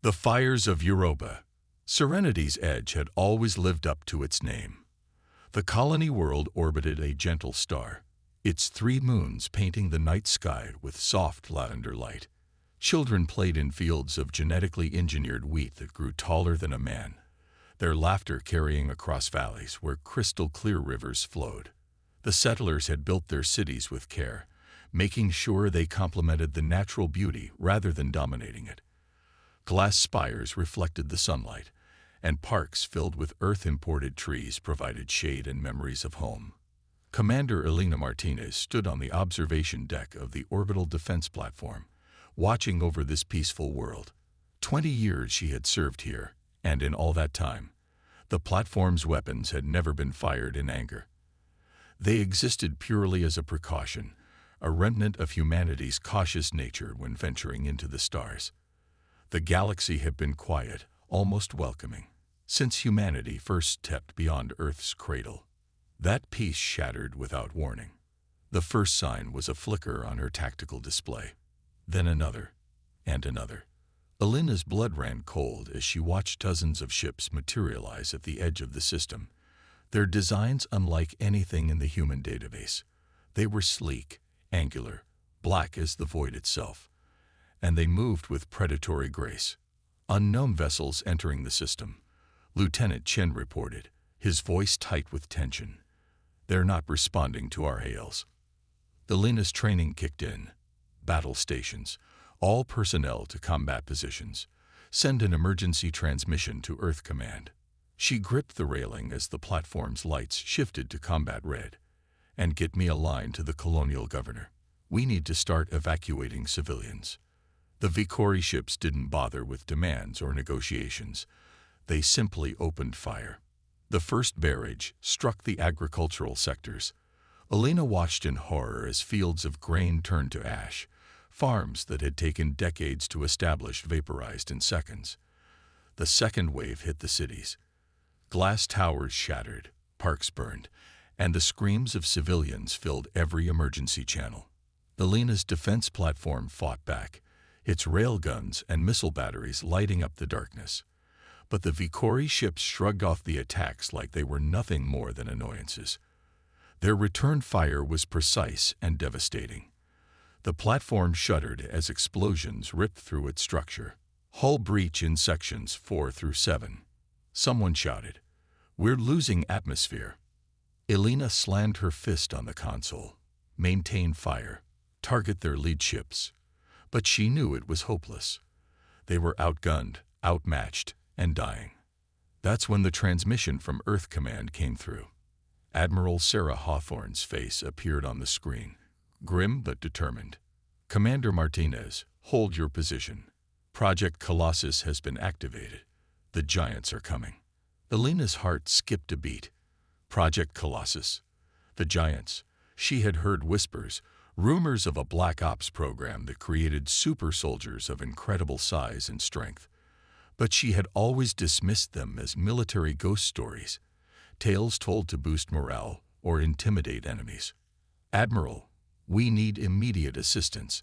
The fires of Europa. Serenity's edge had always lived up to its name. The colony world orbited a gentle star, its 3 moons painting the night sky with soft lavender light. Children played in fields of genetically engineered wheat that grew taller than a man, their laughter carrying across valleys where crystal-clear rivers flowed. The settlers had built their cities with care, making sure they complemented the natural beauty rather than dominating it. Glass spires reflected the sunlight, and parks filled with Earth-imported trees provided shade and memories of home. Commander Elena Martinez stood on the observation deck of the orbital defense platform, watching over this peaceful world. 20 years she had served here, and in all that time, the platform's weapons had never been fired in anger. They existed purely as a precaution, a remnant of humanity's cautious nature when venturing into the stars. The galaxy had been quiet, almost welcoming, since humanity first stepped beyond Earth's cradle. That peace shattered without warning. The first sign was a flicker on her tactical display. Then another, and another. Elena's blood ran cold as she watched dozens of ships materialize at the edge of the system, their designs unlike anything in the human database. They were sleek, angular, black as the void itself, and they moved with predatory grace. Unknown vessels entering the system, Lieutenant Chen reported, his voice tight with tension. They're not responding to our hails. Elena's training kicked in. Battle stations, all personnel to combat positions. Send an emergency transmission to Earth Command. She gripped the railing as the platform's lights shifted to combat red. And get me a line to the colonial governor. We need to start evacuating civilians. The Vicori ships didn't bother with demands or negotiations. They simply opened fire. The first barrage struck the agricultural sectors. Elena watched in horror as fields of grain turned to ash. Farms that had taken decades to establish vaporized in seconds. The second wave hit the cities. Glass towers shattered, parks burned, and the screams of civilians filled every emergency channel. Elena's defense platform fought back, its railguns and missile batteries lighting up the darkness. But the Vicori ships shrugged off the attacks like they were nothing more than annoyances. Their return fire was precise and devastating. The platform shuddered as explosions ripped through its structure. Hull breach in sections 4 through 7. Someone shouted, "We're losing atmosphere." Elena slammed her fist on the console. Maintain fire. Target their lead ships. But she knew it was hopeless. They were outgunned, outmatched, and dying. That's when the transmission from Earth Command came through. Admiral Sarah Hawthorne's face appeared on the screen, grim but determined. "Commander Martinez, hold your position. Project Colossus has been activated. The giants are coming." Elena's heart skipped a beat. Project Colossus. The giants. She had heard whispers, rumors of a Black Ops program that created super soldiers of incredible size and strength. But she had always dismissed them as military ghost stories, tales told to boost morale or intimidate enemies. "Admiral, we need immediate assistance.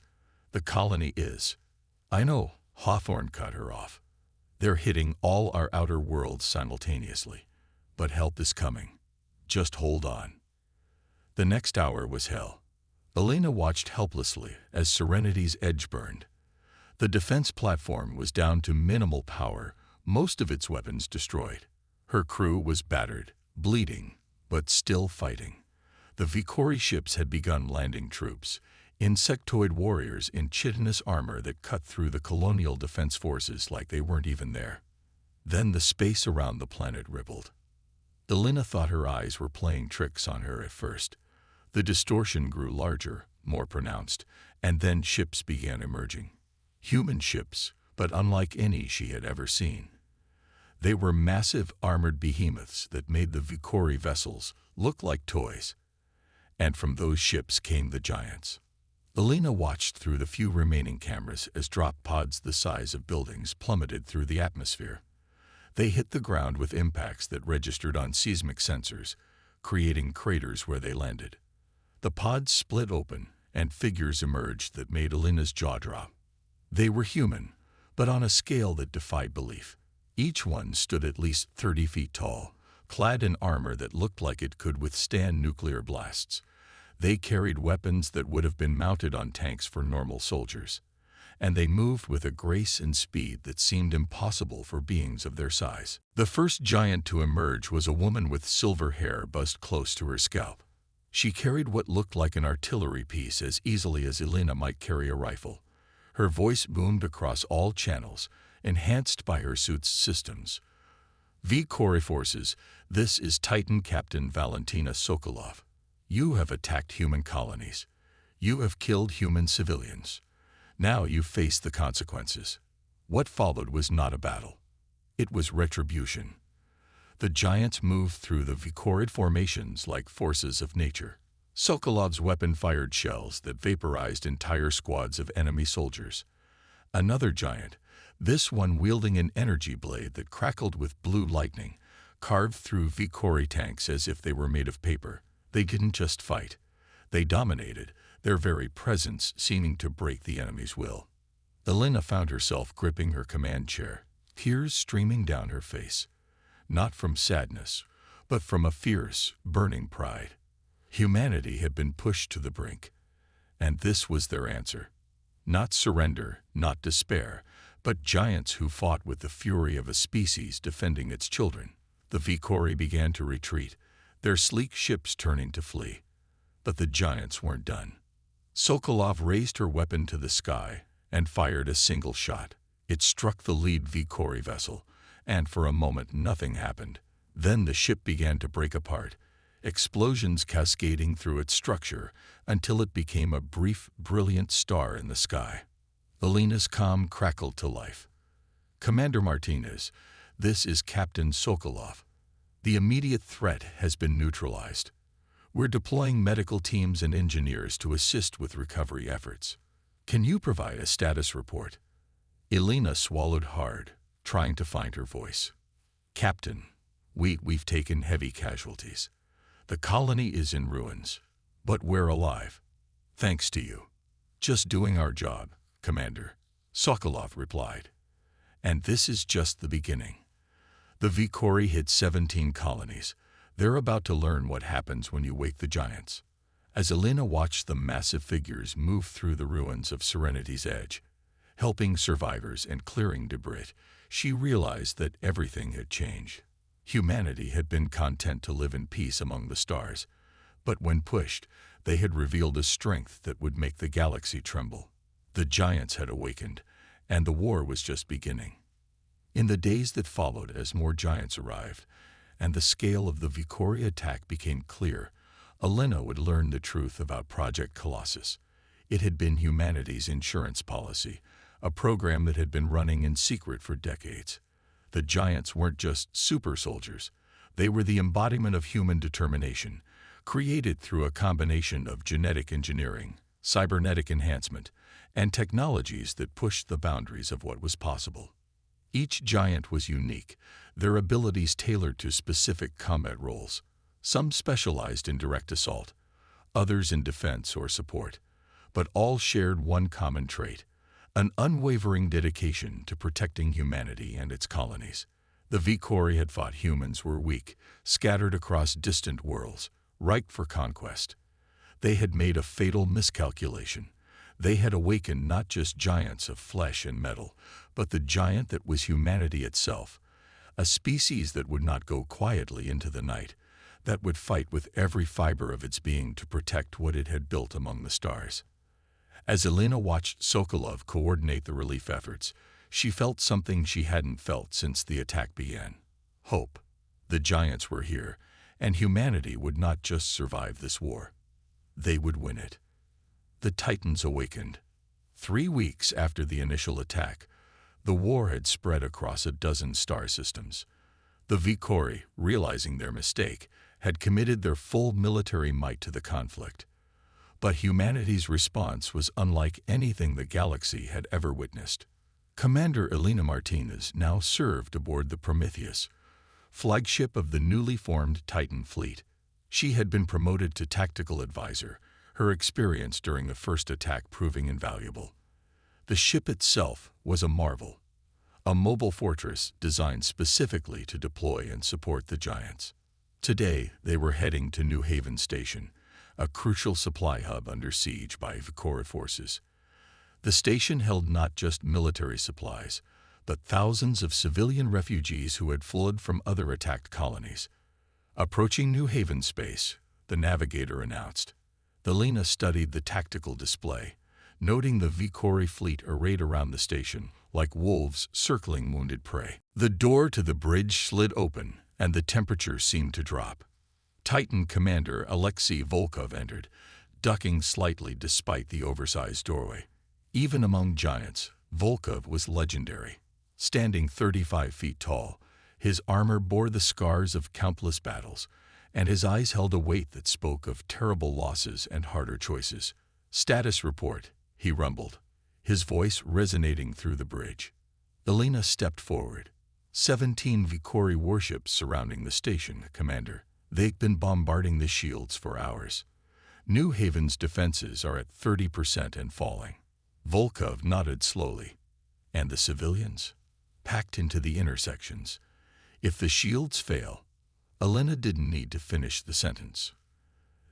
The colony is—" "I know," Hawthorne cut her off. "They're hitting all our outer worlds simultaneously. But help is coming. Just hold on." The next hour was hell. Elena watched helplessly as Serenity's edge burned. The defense platform was down to minimal power, most of its weapons destroyed. Her crew was battered, bleeding, but still fighting. The Vicori ships had begun landing troops, insectoid warriors in chitinous armor that cut through the colonial defense forces like they weren't even there. Then the space around the planet rippled. Elena thought her eyes were playing tricks on her at first. The distortion grew larger, more pronounced, and then ships began emerging. Human ships, but unlike any she had ever seen. They were massive armored behemoths that made the Vicori vessels look like toys. And from those ships came the giants. Elena watched through the few remaining cameras as drop pods the size of buildings plummeted through the atmosphere. They hit the ground with impacts that registered on seismic sensors, creating craters where they landed. The pods split open, and figures emerged that made Elena's jaw drop. They were human, but on a scale that defied belief. Each one stood at least 30 feet tall, clad in armor that looked like it could withstand nuclear blasts. They carried weapons that would have been mounted on tanks for normal soldiers, and they moved with a grace and speed that seemed impossible for beings of their size. The first giant to emerge was a woman with silver hair buzzed close to her scalp. She carried what looked like an artillery piece as easily as Elena might carry a rifle. Her voice boomed across all channels, enhanced by her suit's systems. V-Corps forces, this is Titan Captain Valentina Sokolov. You have attacked human colonies. You have killed human civilians. Now you face the consequences. What followed was not a battle. It was retribution. The giants moved through the V-Corps formations like forces of nature. Sokolov's weapon fired shells that vaporized entire squads of enemy soldiers. Another giant, this one wielding an energy blade that crackled with blue lightning, carved through V-Corps tanks as if they were made of paper. They didn't just fight. They dominated, their very presence seeming to break the enemy's will. Elena found herself gripping her command chair, tears streaming down her face, not from sadness, but from a fierce, burning pride. Humanity had been pushed to the brink, and this was their answer. Not surrender, not despair, but giants who fought with the fury of a species defending its children. The V-Corps began to retreat, their sleek ships turning to flee. But the giants weren't done. Sokolov raised her weapon to the sky and fired a single shot. It struck the lead V-Corps vessel, and for a moment nothing happened. Then the ship began to break apart, explosions cascading through its structure until it became a brief, brilliant star in the sky. Elena's calm crackled to life. Commander Martinez, this is Captain Sokolov. The immediate threat has been neutralized. We're deploying medical teams and engineers to assist with recovery efforts. Can you provide a status report? Elena swallowed hard, trying to find her voice. Captain, we've taken heavy casualties. The colony is in ruins, but we're alive. Thanks to you. Just doing our job, Commander, Sokolov replied. And this is just the beginning. The V-Corps hit 17 colonies. They're about to learn what happens when you wake the giants. As Elena watched the massive figures move through the ruins of Serenity's Edge, helping survivors and clearing debris, she realized that everything had changed. Humanity had been content to live in peace among the stars, but when pushed, they had revealed a strength that would make the galaxy tremble. The giants had awakened, and the war was just beginning. In the days that followed, as more giants arrived, and the scale of the V-Corps attack became clear, Elena would learn the truth about Project Colossus. It had been humanity's insurance policy, a program that had been running in secret for decades. The giants weren't just super soldiers. They were the embodiment of human determination, created through a combination of genetic engineering, cybernetic enhancement, and technologies that pushed the boundaries of what was possible. Each giant was unique, their abilities tailored to specific combat roles. Some specialized in direct assault, others in defense or support, but all shared one common trait: an unwavering dedication to protecting humanity and its colonies. The V-Corps had fought humans were weak, scattered across distant worlds, ripe for conquest. They had made a fatal miscalculation. They had awakened not just giants of flesh and metal, but the giant that was humanity itself, a species that would not go quietly into the night, that would fight with every fiber of its being to protect what it had built among the stars. As Elena watched Sokolov coordinate the relief efforts, she felt something she hadn't felt since the attack began: hope. The giants were here, and humanity would not just survive this war. They would win it. The Titans awakened. 3 weeks after the initial attack, the war had spread across a dozen star systems. The V-Corps, realizing their mistake, had committed their full military might to the conflict. But humanity's response was unlike anything the galaxy had ever witnessed. Commander Elena Martinez now served aboard the Prometheus, flagship of the newly formed Titan fleet. She had been promoted to tactical advisor, her experience during the first attack proving invaluable. The ship itself was a marvel, a mobile fortress designed specifically to deploy and support the giants. Today, they were heading to New Haven Station, a crucial supply hub under siege by Vicori forces. The station held not just military supplies, but thousands of civilian refugees who had fled from other attacked colonies. Approaching New Haven space, the navigator announced. Elena studied the tactical display, noting the Vicori fleet arrayed around the station, like wolves circling wounded prey. The door to the bridge slid open, and the temperature seemed to drop. Titan Commander Alexei Volkov entered, ducking slightly despite the oversized doorway. Even among giants, Volkov was legendary. Standing 35 feet tall, his armor bore the scars of countless battles, and his eyes held a weight that spoke of terrible losses and harder choices. "Status report," he rumbled, his voice resonating through the bridge. Elena stepped forward. 17 Vicori warships surrounding the station, Commander. They've been bombarding the shields for hours. New Haven's defenses are at 30% and falling. Volkov nodded slowly. And the civilians? Packed into the intersections. If the shields fail, Elena didn't need to finish the sentence.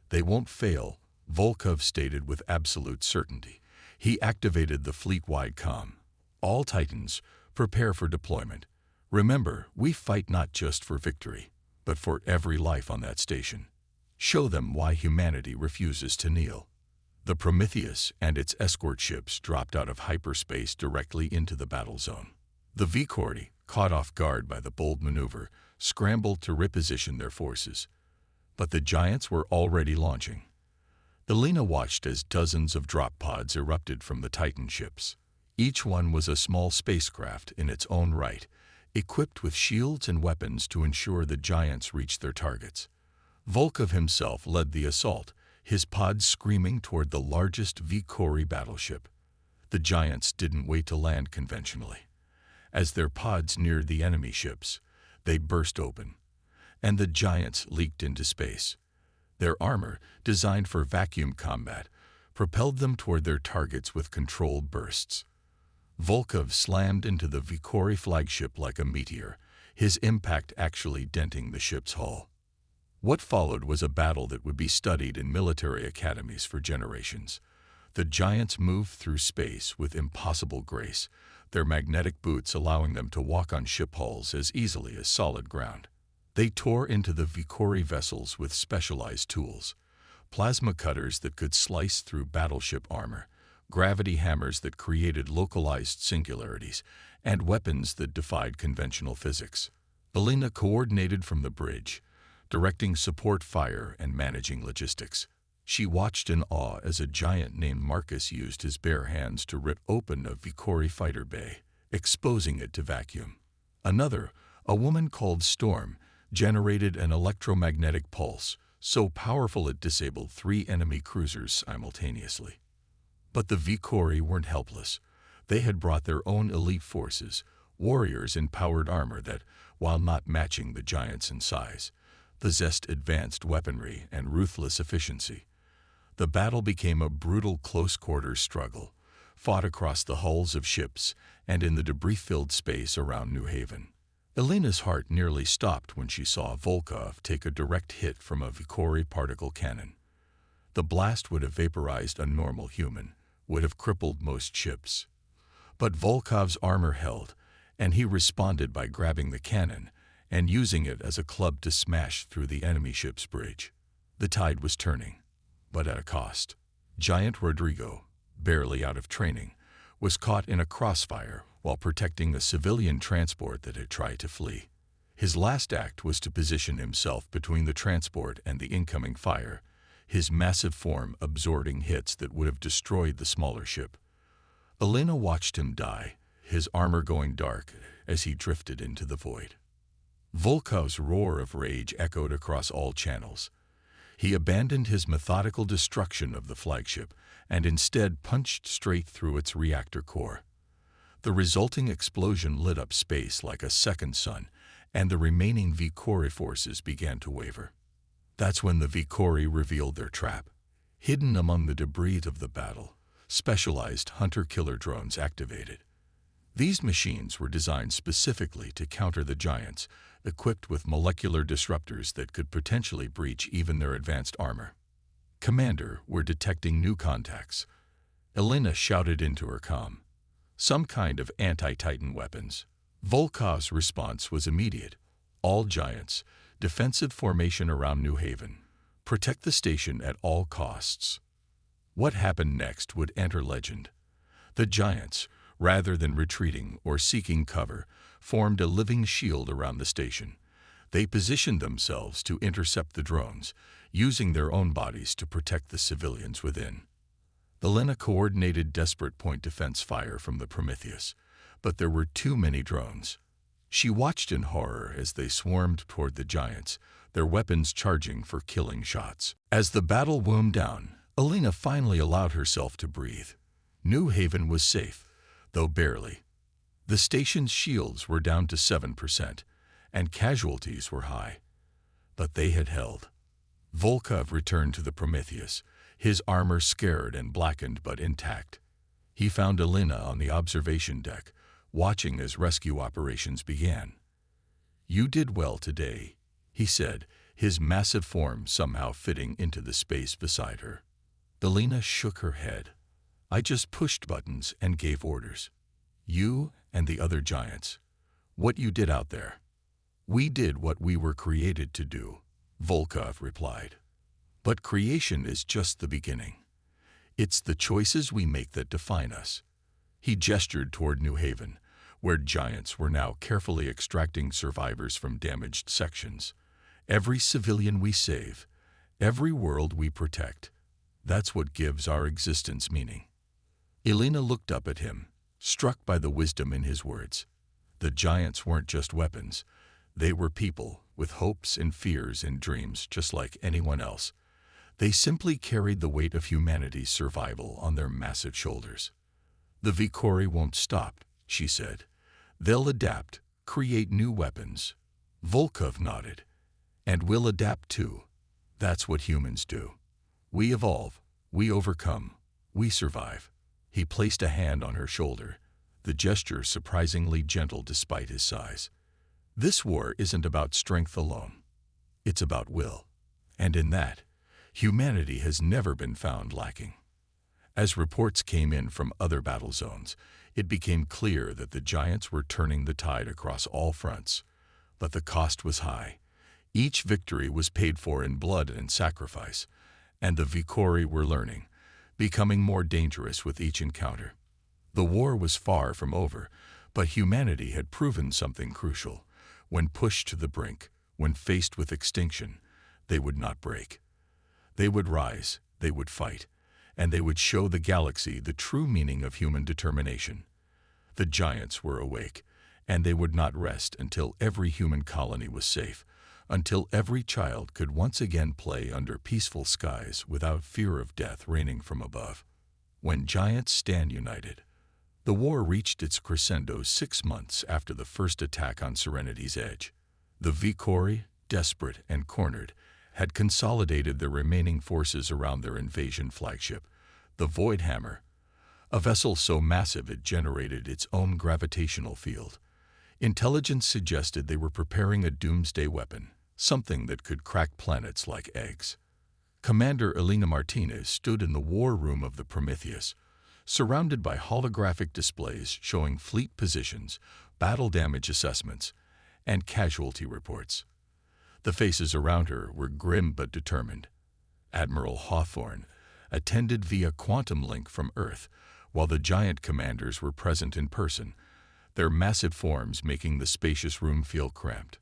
They won't fail, Volkov stated with absolute certainty. He activated the fleet-wide comm. All Titans, prepare for deployment. Remember, we fight not just for victory, but for every life on that station. Show them why humanity refuses to kneel. The Prometheus and its escort ships dropped out of hyperspace directly into the battle zone. The Vicori, caught off guard by the bold maneuver, scrambled to reposition their forces. But the giants were already launching. Elena watched as dozens of drop pods erupted from the Titan ships. Each one was a small spacecraft in its own right, equipped with shields and weapons to ensure the giants reached their targets. Volkov himself led the assault, his pods screaming toward the largest Vicori battleship. The giants didn't wait to land conventionally. As their pods neared the enemy ships, they burst open, and the giants leaked into space. Their armor, designed for vacuum combat, propelled them toward their targets with controlled bursts. Volkov slammed into the Vicori flagship like a meteor, his impact actually denting the ship's hull. What followed was a battle that would be studied in military academies for generations. The giants moved through space with impossible grace, their magnetic boots allowing them to walk on ship hulls as easily as solid ground. They tore into the Vicori vessels with specialized tools, plasma cutters that could slice through battleship armor, gravity hammers that created localized singularities, and weapons that defied conventional physics. Elena coordinated from the bridge, directing support fire and managing logistics. She watched in awe as a giant named Marcus used his bare hands to rip open a Vicori fighter bay, exposing it to vacuum. Another, a woman called Storm, generated an electromagnetic pulse, so powerful it disabled 3 enemy cruisers simultaneously. But the Vicori weren't helpless. They had brought their own elite forces, warriors in powered armor that, while not matching the giants in size, possessed advanced weaponry and ruthless efficiency. The battle became a brutal close-quarters struggle, fought across the hulls of ships and in the debris-filled space around New Haven. Elena's heart nearly stopped when she saw Volkov take a direct hit from a Vicori particle cannon. The blast would have vaporized a normal human, would have crippled most ships. But Volkov's armor held, and he responded by grabbing the cannon and using it as a club to smash through the enemy ship's bridge. The tide was turning, but at a cost. Giant Rodrigo, barely out of training, was caught in a crossfire while protecting a civilian transport that had tried to flee. His last act was to position himself between the transport and the incoming fire, his massive form absorbing hits that would have destroyed the smaller ship. Elena watched him die, his armor going dark as he drifted into the void. Volkov's roar of rage echoed across all channels. He abandoned his methodical destruction of the flagship and instead punched straight through its reactor core. The resulting explosion lit up space like a second sun, and the remaining Vicori forces began to waver. That's when the Vicori revealed their trap. Hidden among the debris of the battle, specialized hunter-killer drones activated. These machines were designed specifically to counter the giants, equipped with molecular disruptors that could potentially breach even their advanced armor. "Commander, we're detecting new contacts." Elena shouted into her comm. "Some kind of anti-Titan weapons." Volkov's response was immediate. "All giants, defensive formation around New Haven. Protect the station at all costs." What happened next would enter legend. The giants, rather than retreating or seeking cover, formed a living shield around the station. They positioned themselves to intercept the drones, using their own bodies to protect the civilians within. Elena coordinated desperate point defense fire from the Prometheus, but there were too many drones. She watched in horror as they swarmed toward the giants, their weapons charging for killing shots. As the battle wound down, Elena finally allowed herself to breathe. New Haven was safe, though barely. The station's shields were down to 7%, and casualties were high. But they had held. Volkov returned to the Prometheus, his armor scarred and blackened but intact. He found Elena on the observation deck, watching as rescue operations began. "You did well today," he said, his massive form somehow fitting into the space beside her. Elena shook her head. "I just pushed buttons and gave orders. You and the other giants. What you did out there." "We did what we were created to do," Volkov replied. "But creation is just the beginning. It's the choices we make that define us." He gestured toward New Haven, where giants were now carefully extracting survivors from damaged sections. "Every civilian we save, every world we protect, that's what gives our existence meaning." Elena looked up at him, struck by the wisdom in his words. The giants weren't just weapons. They were people, with hopes and fears and dreams just like anyone else. They simply carried the weight of humanity's survival on their massive shoulders. "The Vikori won't stop," she said. "They'll adapt, create new weapons." Volkov nodded. "And we'll adapt too. That's what humans do. We evolve, we overcome, we survive." He placed a hand on her shoulder, the gesture surprisingly gentle despite his size. "This war isn't about strength alone. It's about will. And in that, humanity has never been found lacking." As reports came in from other battle zones, it became clear that the giants were turning the tide across all fronts. But the cost was high. Each victory was paid for in blood and sacrifice, and the Vikori were learning, becoming more dangerous with each encounter. The war was far from over, but humanity had proven something crucial. When pushed to the brink, when faced with extinction, they would not break. They would rise, they would fight, and they would show the galaxy the true meaning of human determination. The giants were awake, and they would not rest until every human colony was safe, until every child could once again play under peaceful skies without fear of death raining from above. When giants stand united. The war reached its crescendo 6 months after the first attack on Serenity's edge. The Vikori, desperate and cornered, had consolidated their remaining forces around their invasion flagship, the Void Hammer, a vessel so massive it generated its own gravitational field. Intelligence suggested they were preparing a doomsday weapon, something that could crack planets like eggs. Commander Elena Martinez stood in the war room of the Prometheus, surrounded by holographic displays showing fleet positions, battle damage assessments, and casualty reports. The faces around her were grim but determined. Admiral Hawthorne attended via quantum link from Earth, while the giant commanders were present in person, their massive forms making the spacious room feel cramped.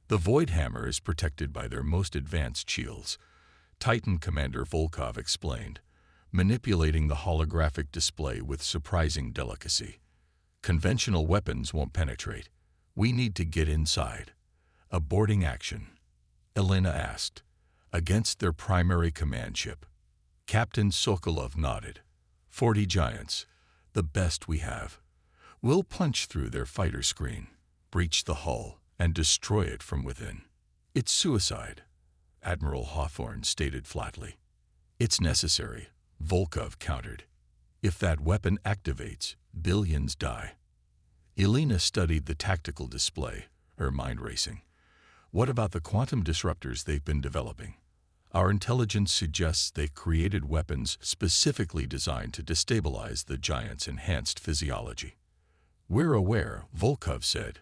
The Void Hammer is protected by their most advanced shields, Titan Commander Volkov explained, manipulating the holographic display with surprising delicacy. "Conventional weapons won't penetrate. We need to get inside." "A boarding action?" Elena asked. "Against their primary command ship." Captain Sokolov nodded. 40 giants, the best we have. We'll punch through their fighter screen, breach the hull, and destroy it from within." "It's suicide," Admiral Hawthorne stated flatly. "It's necessary," Volkov countered. "If that weapon activates, billions die." Elena studied the tactical display, her mind racing. What about the quantum disruptors they've been developing? Our intelligence suggests they created weapons specifically designed to destabilize the giant's enhanced physiology. We're aware, Volkov said.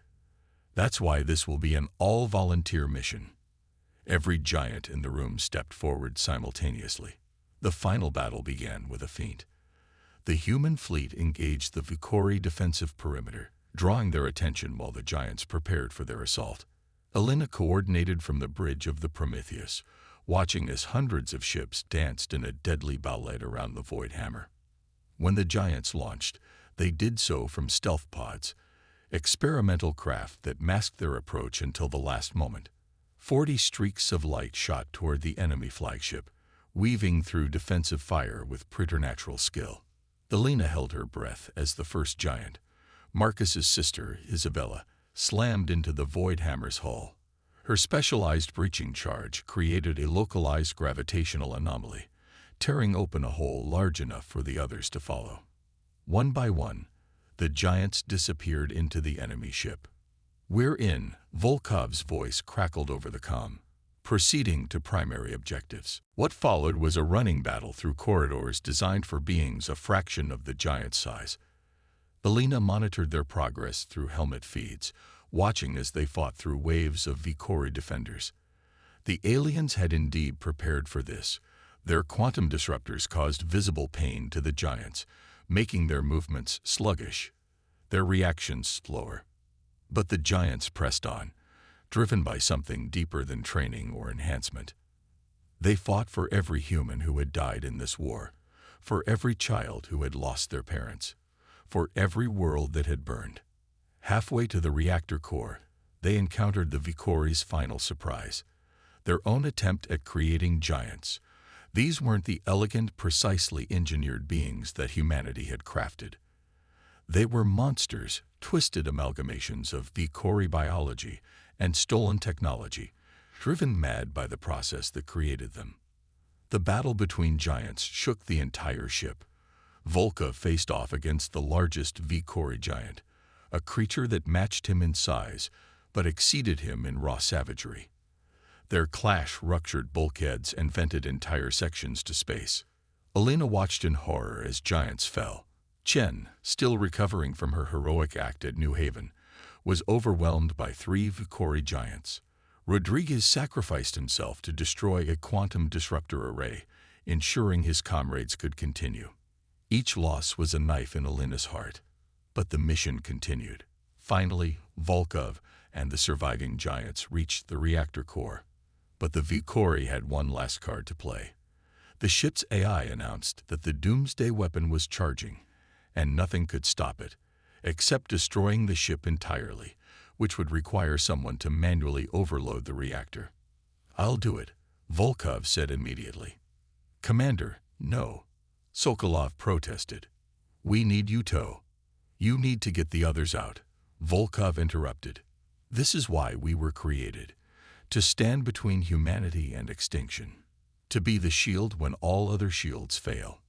That's why this will be an all-volunteer mission. Every giant in the room stepped forward simultaneously. The final battle began with a feint. The human fleet engaged the Vicori defensive perimeter, drawing their attention while the giants prepared for their assault. Elena coordinated from the bridge of the Prometheus, watching as hundreds of ships danced in a deadly ballet around the Void Hammer. When the giants launched, they did so from stealth pods, experimental craft that masked their approach until the last moment. 40 streaks of light shot toward the enemy flagship, weaving through defensive fire with preternatural skill. Elena held her breath as the first giant, Marcus's sister, Isabella, slammed into the Void Hammer's hull. Her specialized breaching charge created a localized gravitational anomaly, tearing open a hole large enough for the others to follow. One by one, the giants disappeared into the enemy ship. "We're in," Volkov's voice crackled over the comm, proceeding to primary objectives. What followed was a running battle through corridors designed for beings a fraction of the giant's size. Elena monitored their progress through helmet feeds, watching as they fought through waves of Vicori defenders. The aliens had indeed prepared for this. Their quantum disruptors caused visible pain to the giants, making their movements sluggish, their reactions slower. But the giants pressed on, driven by something deeper than training or enhancement. They fought for every human who had died in this war, for every child who had lost their parents, for every world that had burned. Halfway to the reactor core, they encountered the Vicori's final surprise, their own attempt at creating giants. These weren't the elegant, precisely engineered beings that humanity had crafted. They were monsters, twisted amalgamations of Vicori biology and stolen technology, driven mad by the process that created them. The battle between giants shook the entire ship. Volkov faced off against the largest Vicori giant, a creature that matched him in size but exceeded him in raw savagery. Their clash ruptured bulkheads and vented entire sections to space. Elena watched in horror as giants fell. Chen, still recovering from her heroic act at New Haven, was overwhelmed by 3 Vicori giants. Rodriguez sacrificed himself to destroy a quantum disruptor array, ensuring his comrades could continue. Each loss was a knife in Elena's heart, but the mission continued. Finally, Volkov and the surviving giants reached the reactor core. But the Vicori had one last card to play. The ship's AI announced that the doomsday weapon was charging, and nothing could stop it, except destroying the ship entirely, which would require someone to manually overload the reactor. "I'll do it," Volkov said immediately. "Commander, no," Sokolov protested. "We need you to. You need to get the others out," Volkov interrupted. "This is why we were created, to stand between humanity and extinction, to be the shield when all other shields fail."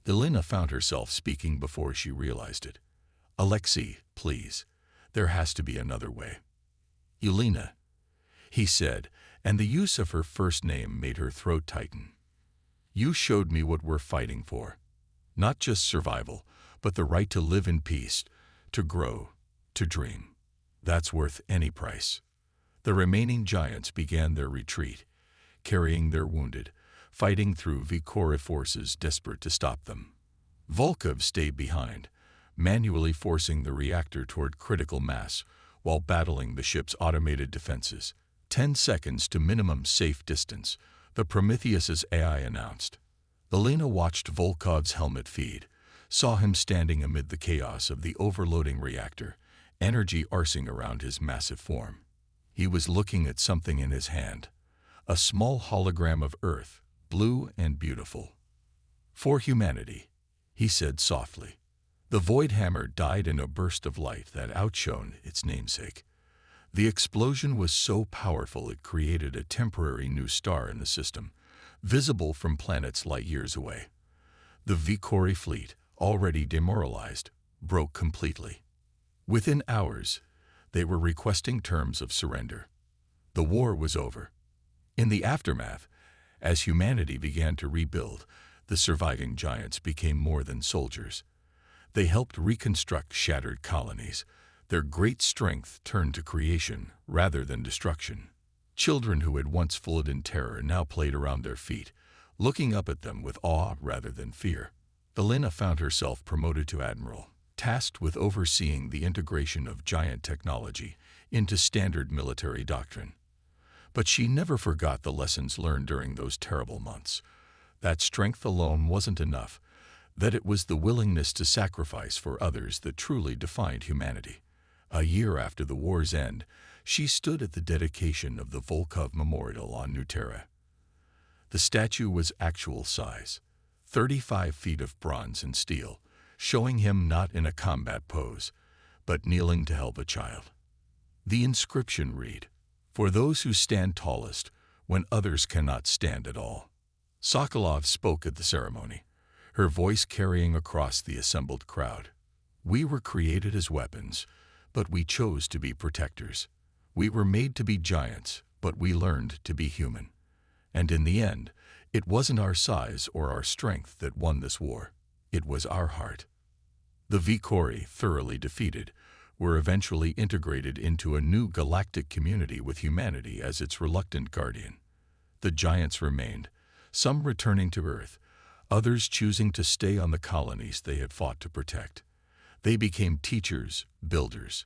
Elena found herself speaking before she realized it. "Alexei, please, there has to be another way." "Elena," he said, and the use of her first name made her throat tighten. "You showed me what we're fighting for. Not just survival, but the right to live in peace, to grow, to dream. That's worth any price." The remaining giants began their retreat, carrying their wounded, fighting through Vicori forces desperate to stop them. Volkov stayed behind, manually forcing the reactor toward critical mass while battling the ship's automated defenses. 10 seconds to minimum safe distance, the Prometheus's AI announced. Elena watched Volkov's helmet feed, saw him standing amid the chaos of the overloading reactor, energy arcing around his massive form. He was looking at something in his hand, a small hologram of Earth, blue and beautiful. "For humanity," he said softly. The Void Hammer died in a burst of light that outshone its namesake. The explosion was so powerful it created a temporary new star in the system, visible from planets light years away. The Vicori fleet, already demoralized, broke completely. Within hours, they were requesting terms of surrender. The war was over. In the aftermath, as humanity began to rebuild, the surviving giants became more than soldiers. They helped reconstruct shattered colonies. Their great strength turned to creation rather than destruction. Children who had once fled in terror now played around their feet, looking up at them with awe rather than fear. Elena found herself promoted to admiral, tasked with overseeing the integration of giant technology into standard military doctrine. But she never forgot the lessons learned during those terrible months. That strength alone wasn't enough, that it was the willingness to sacrifice for others that truly defined humanity. A year after the war's end, she stood at the dedication of the Volkov Memorial on New Terra. The statue was actual size, 35 feet of bronze and steel, showing him not in a combat pose, but kneeling to help a child. The inscription read, "For those who stand tallest when others cannot stand at all." Sokolov spoke at the ceremony, her voice carrying across the assembled crowd. "We were created as weapons, but we chose to be protectors. We were made to be giants, but we learned to be human. And in the end, it wasn't our size or our strength that won this war. It was our heart." The Vikori, thoroughly defeated, were eventually integrated into a new galactic community with humanity as its reluctant guardian. The giants remained, some returning to Earth, others choosing to stay on the colonies they had fought to protect. They became teachers, builders,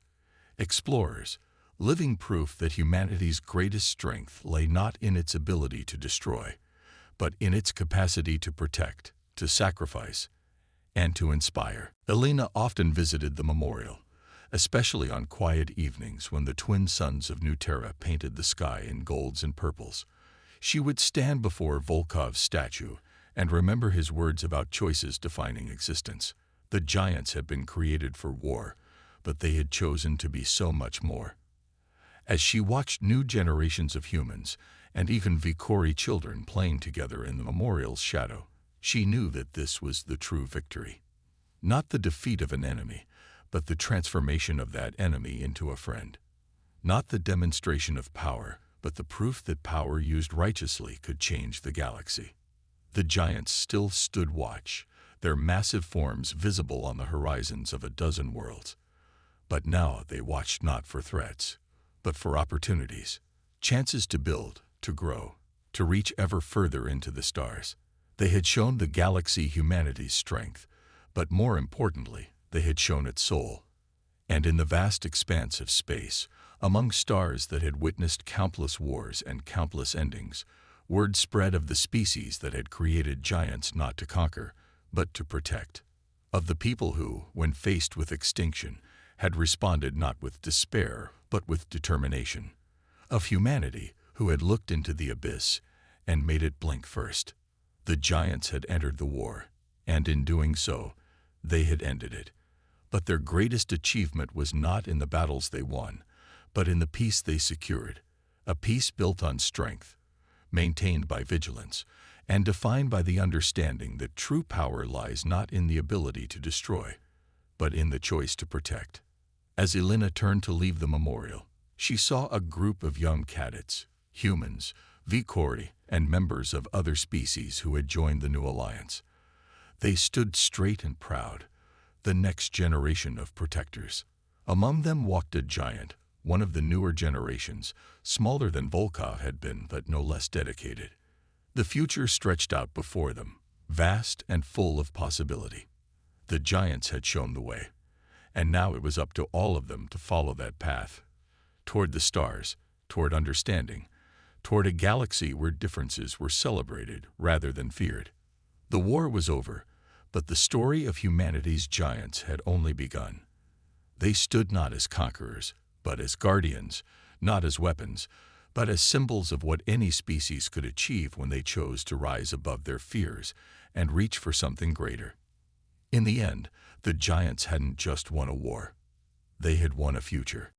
explorers, living proof that humanity's greatest strength lay not in its ability to destroy, but in its capacity to protect, to sacrifice, and to inspire. Elena often visited the memorial, especially on quiet evenings when the twin suns of New Terra painted the sky in golds and purples. She would stand before Volkov's statue and remember his words about choices defining existence. The giants had been created for war, but they had chosen to be so much more. As she watched new generations of humans and even Vikori children playing together in the memorial's shadow, she knew that this was the true victory. Not the defeat of an enemy, but the transformation of that enemy into a friend. Not the demonstration of power, but the proof that power used righteously could change the galaxy. The giants still stood watch, their massive forms visible on the horizons of a dozen worlds. But now they watched not for threats, but for opportunities, chances to build, to grow, to reach ever further into the stars. They had shown the galaxy humanity's strength, but more importantly, they had shown its soul. And in the vast expanse of space, among stars that had witnessed countless wars and countless endings, word spread of the species that had created giants not to conquer, but to protect. Of the people who, when faced with extinction, had responded not with despair, but with determination. Of humanity who had looked into the abyss and made it blink first. The giants had entered the war, and in doing so, they had ended it. But their greatest achievement was not in the battles they won, but in the peace they secured, a peace built on strength, maintained by vigilance, and defined by the understanding that true power lies not in the ability to destroy, but in the choice to protect. As Elena turned to leave the memorial, she saw a group of young cadets, humans, Vikori, and members of other species who had joined the new alliance. They stood straight and proud, the next generation of protectors. Among them walked a giant, one of the newer generations, smaller than Volkov had been, but no less dedicated. The future stretched out before them, vast and full of possibility. The giants had shown the way, and now it was up to all of them to follow that path, toward the stars, toward understanding, toward a galaxy where differences were celebrated rather than feared. The war was over, but the story of humanity's giants had only begun. They stood not as conquerors, but as guardians, not as weapons, but as symbols of what any species could achieve when they chose to rise above their fears and reach for something greater. In the end, the giants hadn't just won a war. They had won a future.